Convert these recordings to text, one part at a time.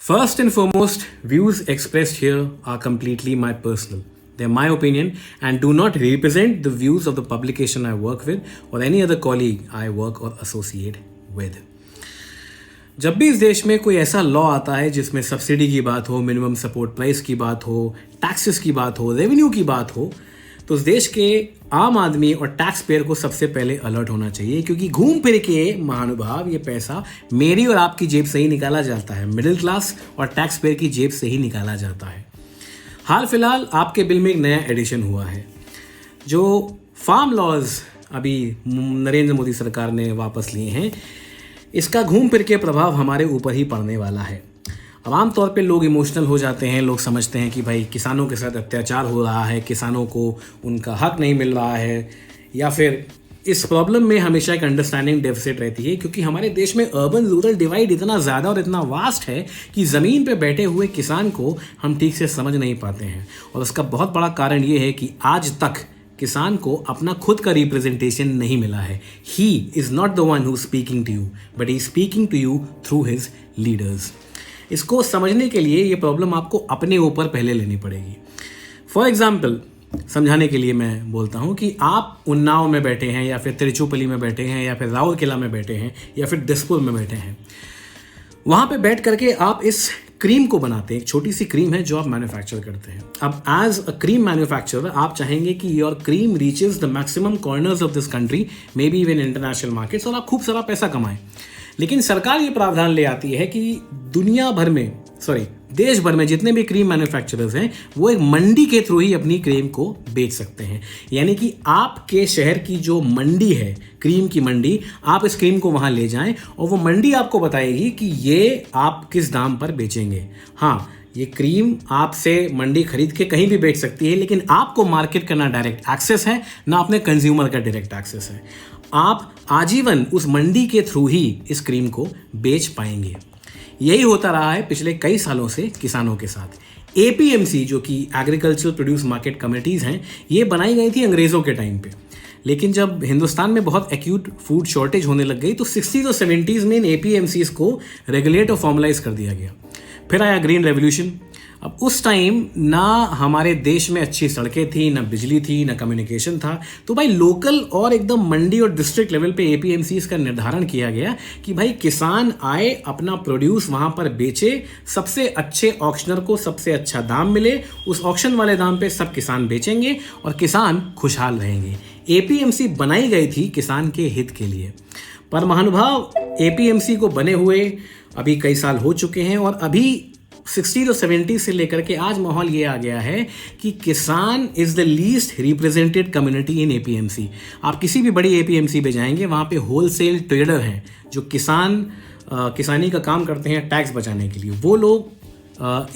First and foremost, views expressed here are completely my personal. They're my opinion and do not represent the views of the publication I work with or any other colleague I work or associate with. जब भी इस देश में कोई ऐसा law आता है जिसमें सब्सिडी की बात हो, मिनिमम सपोर्ट प्राइस की बात हो, टैक्सेस की बात हो, रेवेन्यू की बात हो, तो उस देश के आम आदमी और टैक्स पेयर को सबसे पहले अलर्ट होना चाहिए, क्योंकि घूम फिर के महानुभाव ये पैसा मेरी और आपकी जेब से ही निकाला जाता है, मिडिल क्लास और टैक्स पेयर की जेब से ही निकाला जाता है। हाल फिलहाल आपके बिल में एक नया एडिशन हुआ है, जो फार्म लॉज अभी नरेंद्र मोदी सरकार ने वापस लिए हैं। इसका घूम फिर के प्रभाव हमारे ऊपर ही पड़ने वाला है। अब आमतौर पे लोग इमोशनल हो जाते हैं, लोग समझते हैं कि भाई किसानों के साथ अत्याचार हो रहा है, किसानों को उनका हक नहीं मिल रहा है, या फिर इस प्रॉब्लम में हमेशा एक अंडरस्टैंडिंग डेफिसिट रहती है, क्योंकि हमारे देश में अर्बन रूरल डिवाइड इतना ज़्यादा और इतना वास्ट है कि ज़मीन पे बैठे हुए किसान को हम ठीक से समझ नहीं पाते हैं। और उसका बहुत बड़ा कारण ये है कि आज तक किसान को अपना खुद का रिप्रेजेंटेशन नहीं मिला है। He is not the one who speaking to you, but he speaking to you through his leaders. इसको समझने के लिए ये प्रॉब्लम आपको अपने ऊपर पहले लेनी पड़ेगी। फॉर एग्जाम्पल, समझाने के लिए मैं बोलता हूँ कि आप उन्नाव में बैठे हैं, या फिर तिरुचिरापल्ली में बैठे हैं, या फिर राउरकेला में बैठे हैं, या फिर दिसपुर में बैठे हैं। वहाँ पे बैठ करके आप इस क्रीम को बनाते हैं। एक छोटी सी क्रीम है जो आप मैन्युफैक्चर करते हैं। अब एज अ क्रीम मैन्युफैक्चरर आप चाहेंगे कि your cream reaches the maximum corners of this country, may be even international markets, और आप खूब सारा पैसा कमाएं। लेकिन सरकार ये प्रावधान ले आती है कि देश भर में जितने भी क्रीम मैन्युफैक्चरर्स हैं वो एक मंडी के थ्रू ही अपनी क्रीम को बेच सकते हैं। यानी कि आपके शहर की जो मंडी है, क्रीम की मंडी, आप इस क्रीम को वहां ले जाएं और वो मंडी आपको बताएगी कि ये आप किस दाम पर बेचेंगे। हाँ, ये क्रीम आपसे मंडी खरीद के कहीं भी बेच सकती है, लेकिन आपको मार्केट का ना डायरेक्ट एक्सेस है, ना अपने कंज्यूमर का डायरेक्ट एक्सेस है। आप आजीवन उस मंडी के थ्रू ही इस क्रीम को बेच पाएंगे। यही होता रहा है पिछले कई सालों से किसानों के साथ। एपीएमसी, जो कि एग्रीकल्चरल प्रोड्यूस मार्केट कमिटीज़ हैं, ये बनाई गई थी अंग्रेज़ों के टाइम पे। लेकिन जब हिंदुस्तान में बहुत एक्यूट फूड शॉर्टेज होने लग गई तो 60s और 70s में इन एपीएमसीज़ को रेगुलेट और फॉर्मलाइज कर दिया गया। फिर आया ग्रीन रेवोल्यूशन। अब उस टाइम ना हमारे देश में अच्छी सड़कें थी, ना बिजली थी, ना कम्युनिकेशन था, तो भाई लोकल और एकदम मंडी और डिस्ट्रिक्ट लेवल पे एपीएमसीज़ का निर्धारण किया गया कि भाई किसान आए, अपना प्रोड्यूस वहाँ पर बेचे, सबसे अच्छे ऑक्शनर को सबसे अच्छा दाम मिले, उस ऑक्शन वाले दाम पे सब किसान बेचेंगे और किसान खुशहाल रहेंगे। एपीएमसी बनाई गई थी किसान के हित के लिए। पर महानुभाव, एपीएमसी को बने हुए अभी कई साल हो चुके हैं और अभी 60 और 70 से लेकर के आज माहौल ये आ गया है कि किसान is the least represented community in APMC. आप किसी भी बड़ी एपीएमसी पे जाएंगे, वहाँ पे होलसेल ट्रेडर हैं जो किसानी का काम करते हैं टैक्स बचाने के लिए। वो लोग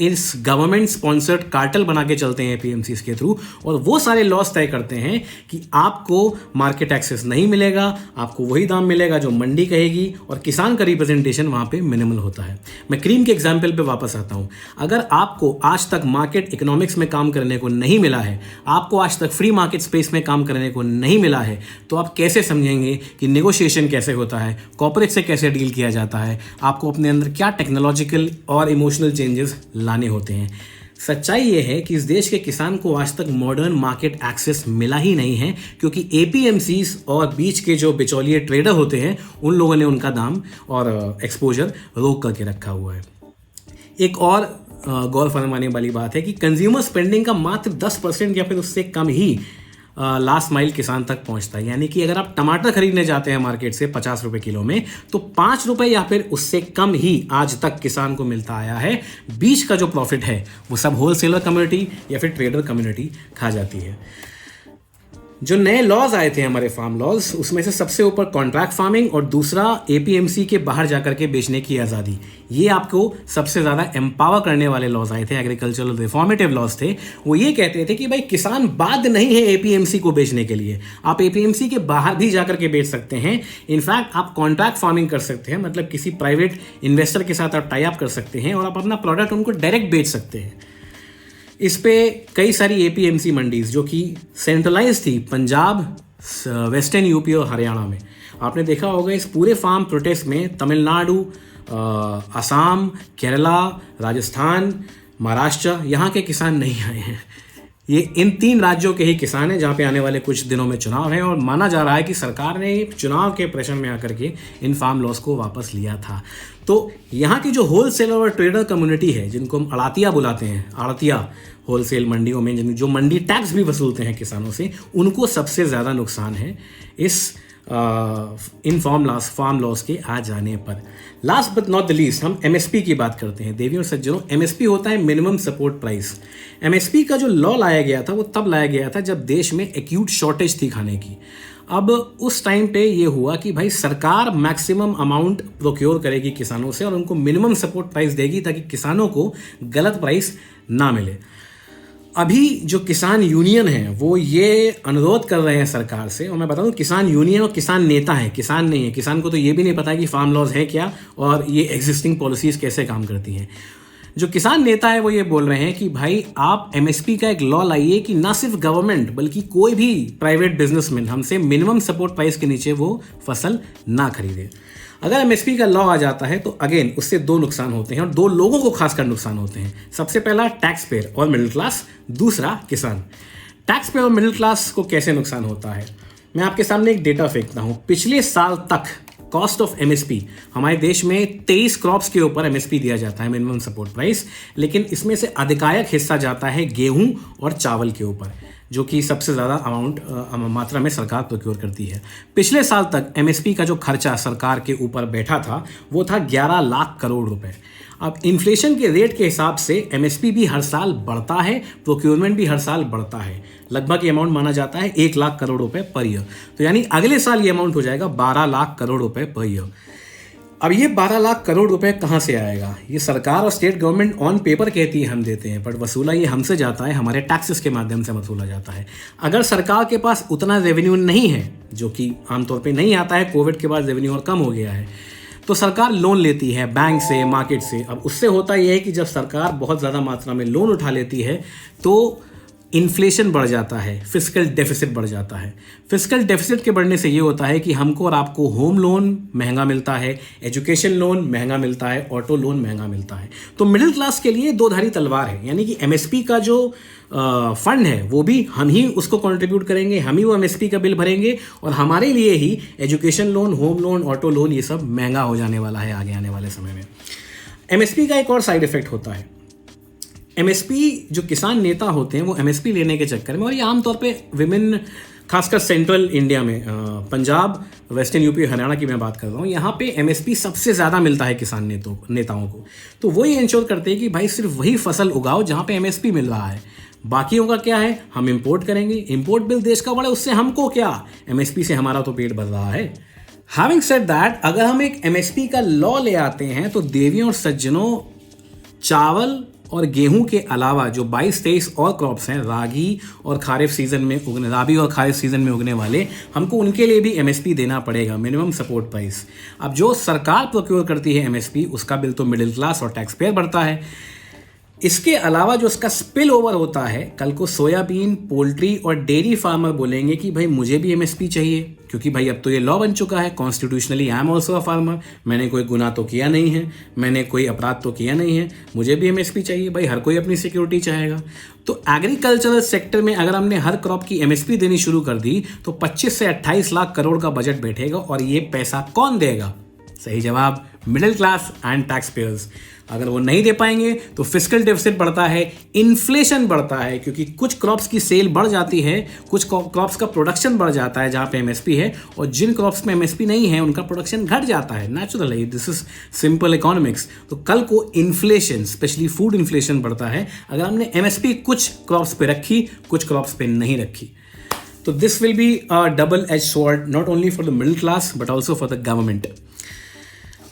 इस गवर्नमेंट स्पॉन्सर्ड कार्टेल बना के चलते हैं एपीएमसीज़ के थ्रू, और वो सारे लॉस तय करते हैं कि आपको मार्केट एक्सेस नहीं मिलेगा, आपको वही दाम मिलेगा जो मंडी कहेगी, और किसान का रिप्रेजेंटेशन वहाँ पे मिनिमल होता है। मैं क्रीम के एग्जाम्पल पे वापस आता हूँ। अगर आपको आज तक मार्केट इकोनॉमिक्स में काम करने को नहीं मिला है, आपको आज तक फ्री मार्केट स्पेस में काम करने को नहीं मिला है, तो आप कैसे समझेंगे कि नेगोशिएशन कैसे होता है, कॉर्पोरेट से कैसे डील किया जाता है, आपको अपने अंदर क्या टेक्नोलॉजिकल और इमोशनल चेंजेस लाने होते हैं। सच्चाई यह है कि इस देश के किसान को आज तक मॉडर्न मार्केट एक्सेस मिला ही नहीं है, क्योंकि एपीएमसीज और बीच के जो बिचौलिए ट्रेडर होते हैं उन लोगों ने उनका दाम और एक्सपोजर रोक करके रखा हुआ है। एक और गौर फरमाने वाली बात है कि कंज्यूमर स्पेंडिंग का मात्र 10% या फिर उससे कम ही लास्ट माइल किसान तक पहुंचता है। यानी कि अगर आप टमाटर खरीदने जाते हैं मार्केट से 50 रुपए किलो में, तो 5 रुपए या फिर उससे कम ही आज तक किसान को मिलता आया है। बीच का जो प्रॉफिट है वो सब होलसेलर कम्युनिटी या फिर ट्रेडर कम्युनिटी खा जाती है। जो नए लॉज आए थे हमारे फार्म लॉज, उसमें से सबसे ऊपर कॉन्ट्रैक्ट फार्मिंग और दूसरा एपीएमसी के बाहर जाकर के बेचने की आज़ादी, ये आपको सबसे ज़्यादा एम्पावर करने वाले लॉज आए थे। एग्रीकल्चरल रिफॉर्मेटिव लॉज थे। वो ये कहते थे कि भाई किसान बाध्य नहीं है एपीएमसी को बेचने के लिए, आप एपीएमसी के बाहर भी जाकर के बेच सकते हैं। इनफैक्ट आप कॉन्ट्रैक्ट फार्मिंग कर सकते हैं, मतलब किसी प्राइवेट इन्वेस्टर के साथ आप टाई अप कर सकते हैं और आप अपना प्रोडक्ट उनको डायरेक्ट बेच सकते हैं। इस पे कई सारी एपीएमसी मंडीज जो कि सेंट्रलाइज थी पंजाब, वेस्टर्न यूपी और हरियाणा में, आपने देखा होगा इस पूरे फार्म प्रोटेस्ट में तमिलनाडु, असम, केरला, राजस्थान, महाराष्ट्र, यहाँ के किसान नहीं आए हैं। ये इन 3 राज्यों के ही किसान हैं जहाँ पे आने वाले कुछ दिनों में चुनाव है, और माना जा रहा है कि सरकार ने चुनाव के प्रेशर में आकर के इन फार्म लॉस को वापस लिया था। तो यहाँ की जो होलसेलर और ट्रेडर कम्युनिटी है, जिनको हम अड़ातिया बुलाते हैं, आड़तिया होलसेल मंडियों में जो मंडी टैक्स भी वसूलते हैं किसानों से, उनको सबसे ज़्यादा नुकसान है इस इन फार्म लॉस के आ जाने पर। Last but not the least हम एमएसपी की बात करते हैं। देवियों और सज्जनों, एमएसपी होता है मिनिमम सपोर्ट प्राइस। एमएसपी का जो लॉ लाया गया था वो तब लाया गया था जब देश में एक्यूट शॉर्टेज थी खाने की। अब उस टाइम पे ये हुआ कि भाई सरकार मैक्सिमम अमाउंट प्रोक्योर करेगी किसानों से और उनको मिनिमम सपोर्ट प्राइस देगी ताकि किसानों को गलत प्राइस ना मिले। अभी जो किसान यूनियन है वो ये अनुरोध कर रहे हैं सरकार से, और मैं बताऊं किसान यूनियन और किसान नेता है, किसान नहीं है। किसान को तो ये भी नहीं पता है कि फार्म लॉज है क्या और ये एग्जिस्टिंग पॉलिसीज कैसे काम करती हैं। जो किसान नेता है वो ये बोल रहे हैं कि भाई आप एमएसपी का एक लॉ लाइए कि ना सिर्फ गवर्नमेंट बल्कि कोई भी प्राइवेट बिजनेसमैन हमसे मिनिमम सपोर्ट प्राइस के नीचे वो फसल ना खरीदे। अगर एमएसपी का लॉ आ जाता है तो अगेन उससे 2 नुकसान होते हैं और 2 लोगों को खासकर नुकसान होते हैं। सबसे पहला टैक्स पेयर और मिडिल क्लास, दूसरा किसान। टैक्स पेयर और मिडिल क्लास को कैसे नुकसान होता है, मैं आपके सामने एक डेटा फेंकता हूं। पिछले साल तक कॉस्ट ऑफ एमएसपी हमारे देश में 23 क्रॉप्स के ऊपर एमएसपी दिया जाता है, मिनिमम सपोर्ट प्राइस, लेकिन इसमें से अधिकांश हिस्सा जाता है गेहूं और चावल के ऊपर, जो कि सबसे ज़्यादा मात्रा में सरकार प्रोक्योर करती है। पिछले साल तक एमएसपी का जो खर्चा सरकार के ऊपर बैठा था वो था 11 लाख करोड़ रुपए। अब इन्फ्लेशन के रेट के हिसाब से एमएसपी भी हर साल बढ़ता है, प्रोक्योरमेंट भी हर साल बढ़ता है। लगभग ये अमाउंट माना जाता है 1 लाख करोड़ रुपए पर ईयर। तो यानी अगले साल ये अमाउंट हो जाएगा 12 लाख करोड़ रुपए पर ईयर। अब ये 12 लाख करोड़ रुपए कहाँ से आएगा? ये सरकार और स्टेट गवर्नमेंट ऑन पेपर कहती है हम देते हैं, बट वसूला ये हमसे जाता है, हमारे टैक्सेस के माध्यम से वसूला जाता है। अगर सरकार के पास उतना रेवेन्यू नहीं है, जो कि आमतौर पे नहीं आता है, कोविड के बाद रेवेन्यू और कम हो गया है, तो सरकार लोन लेती है बैंक से, मार्केट से। अब उससे होता यह है कि जब सरकार बहुत ज़्यादा मात्रा में लोन उठा लेती है तो इन्फ्लेशन बढ़ जाता है, फिस्कल डेफिसिट बढ़ जाता है। फिस्कल डेफिसिट के बढ़ने से ये होता है कि हमको और आपको होम लोन महंगा मिलता है, एजुकेशन लोन महंगा मिलता है, ऑटो लोन महंगा मिलता है। तो मिडिल क्लास के लिए 2 धारी तलवार है, यानी कि एमएसपी का जो फंड है वो भी हम ही उसको कंट्रीब्यूट करेंगे, हम ही वो एमएसपी का बिल भरेंगे, और हमारे लिए ही education loan, home loan, auto loan ये सब महंगा हो जाने वाला है आगे आने वाले समय में। एमएसपी का एक और साइड इफेक्ट होता है। एमएसपी जो किसान नेता होते हैं वो एमएसपी लेने के चक्कर में, और ये आमतौर पे विभिन्न खासकर सेंट्रल इंडिया में पंजाब, वेस्टर्न यूपी, हरियाणा की मैं बात कर रहा हूँ, यहाँ पे एमएसपी सबसे ज़्यादा मिलता है किसान नेताओं को। तो वो ये इंश्योर करते हैं कि भाई सिर्फ वही फसल उगाओ जहाँ पे एमएसपी मिल रहा है, बाकियों का क्या है, हम इंपोर्ट करेंगे, इंपोर्ट बिल देश का बढ़े, उससे हमको क्या, एमएसपी से हमारा तो पेट भर रहा है। हैविंग सेड दैट, अगर हम एक एमएसपी का लॉ ले आते हैं तो देवियों और सज्जनों, चावल और गेहूं के अलावा जो 22-23 और क्रॉप्स हैं, रागी और खारिफ सीजन में उगने वाले, हमको उनके लिए भी एमएसपी देना पड़ेगा, मिनिमम सपोर्ट प्राइस। अब जो सरकार प्रोक्योर करती है एमएसपी, उसका बिल तो मिडिल क्लास और टैक्स पेयर बढ़ता है। इसके अलावा जो उसका स्पिल ओवर होता है, कल को सोयाबीन, पोल्ट्री और डेयरी फार्मर बोलेंगे कि भाई मुझे भी एमएसपी चाहिए, क्योंकि भाई अब तो ये लॉ बन चुका है, constitutionally I am also a farmer, मैंने कोई गुनाह तो किया नहीं है, मैंने कोई अपराध तो किया नहीं है, मुझे भी एमएसपी चाहिए। भाई हर कोई अपनी सिक्योरिटी चाहेगा। तो एग्रीकल्चरल सेक्टर में अगर हमने हर क्रॉप की एमएसपी देनी शुरू कर दी तो 25 से 28 लाख करोड़ का बजट बैठेगा, और ये पैसा कौन देगा? सही जवाब, middle class and tax payers. अगर वो नहीं दे पाएंगे तो फिस्कल डेफिसिट बढ़ता है, इन्फ्लेशन बढ़ता है, क्योंकि कुछ क्रॉप्स की सेल बढ़ जाती है, कुछ क्रॉप्स का प्रोडक्शन बढ़ जाता है जहाँ पे एमएसपी है, और जिन क्रॉप्स में एमएसपी नहीं है उनका प्रोडक्शन घट जाता है। नेचुरल है, दिस इज सिंपल इकोनॉमिक्स। तो कल को इन्फ्लेशन, स्पेशली फूड इन्फ्लेशन बढ़ता है अगर हमने एमएसपी कुछ क्रॉप्स पे रखी, कुछ क्रॉप्स पे नहीं रखी। तो this will be a double edge sword, not only for the middle class but also for the government.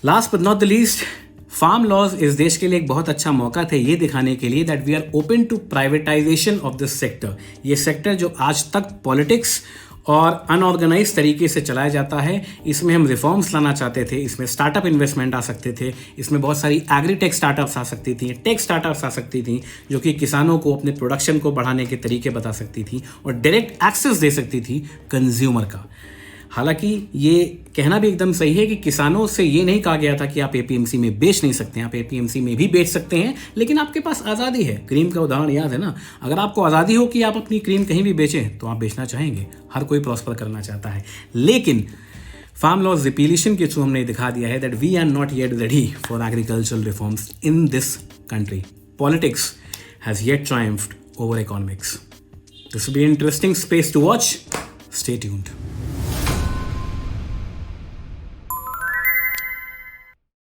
Last but not the least, farm laws इस देश के लिए एक बहुत अच्छा मौका थे ये दिखाने के लिए that we are open to privatisation of this sector. ये सेक्टर जो आज तक पॉलिटिक्स और अनऑर्गेनाइज तरीके से चलाया जाता है, इसमें हम रिफॉर्म्स लाना चाहते थे, इसमें स्टार्टअप इन्वेस्टमेंट आ सकते थे, इसमें बहुत सारी एग्रीटेक स्टार्टअप्स आ सकती थी, टेक स्टार्टअप्स आ सकती थी, जो कि किसानों को अपने प्रोडक्शन को बढ़ाने के तरीके बता सकती थी और डायरेक्ट एक्सेस दे सकती थी कंज्यूमर का। हालांकि ये कहना भी एकदम सही है कि किसानों से ये नहीं कहा गया था कि आप एपीएमसी में बेच नहीं सकते हैं, आप एपीएमसी में भी बेच सकते हैं, लेकिन आपके पास आज़ादी है। क्रीम का उदाहरण याद है ना, अगर आपको आज़ादी हो कि आप अपनी क्रीम कहीं भी बेचें तो आप बेचना चाहेंगे, हर कोई प्रॉस्पर करना चाहता है। लेकिन फार्म लॉज रिपीलिशन के थ्रू हमने दिखा दिया है that we are not yet ready for agricultural reforms in this country. Politics has yet triumphed over economics. This will be interesting space to watch. Stay tuned.